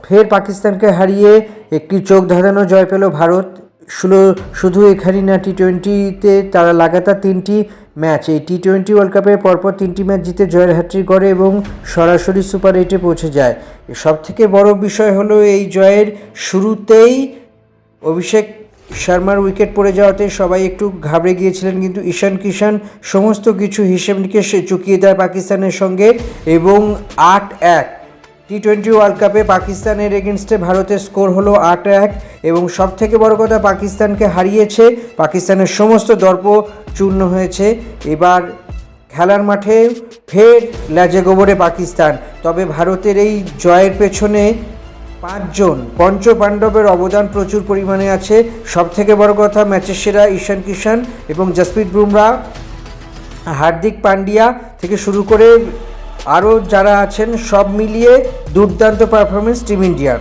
ফের পাকিস্তানকে হারিয়ে একটি চোখ ধাঁধানো জয় পেল ভারত। শুধু এখানেই না, টি-20তে তারা লাগাতার 3টি ম্যাচ, এই টি-20 ওয়ার্ল্ড কাপে পরপর 3টি ম্যাচ জিতে জয়ের হ্যাট্রিক করে এবং সরাসরি সুপার 8-এ পৌঁছে যায়। সবথেকে বড় বিষয় হলো এই জয়ের শুরুতেই অভিষেক শর্মার উইকেট পড়ে যাওয়াতে সবাই একটু ঘাবড়ে গিয়েছিলেন, কিন্তু ঈশান কিষান সমস্ত কিছু হিসেব নিকেশ চুকিয়ে দেয় পাকিস্তানের সঙ্গে এবং 8-1 টি-20 ওয়ার্ল্ড কাপে পাকিস্তানের এগেনস্টে ভারতের স্কোর হলো 8-1 এবং সবথেকে বড় কথা পাকিস্তানকে হারিয়েছে, পাকিস্তানের সমস্ত দর্প চূর্ণ হয়েছে। এবার খেলার মাঠে ফের ল্যাজে গোবরে পাকিস্তান। তবে ভারতের এই জয়ের পেছনে 5 পঞ্চপাণ্ডবের অবদান প্রচুর পরিমাণে আছে। সবথেকে বড় কথা, ম্যাচের সেরা ঈশান কিষান এবং জসপ্রীত বুমরা, হার্দিক পান্ডিয়া থেকে শুরু করে আরও যারা আছেন, সব মিলিয়ে দুর্দান্ত পারফরমেন্স টিম ইন্ডিয়ার।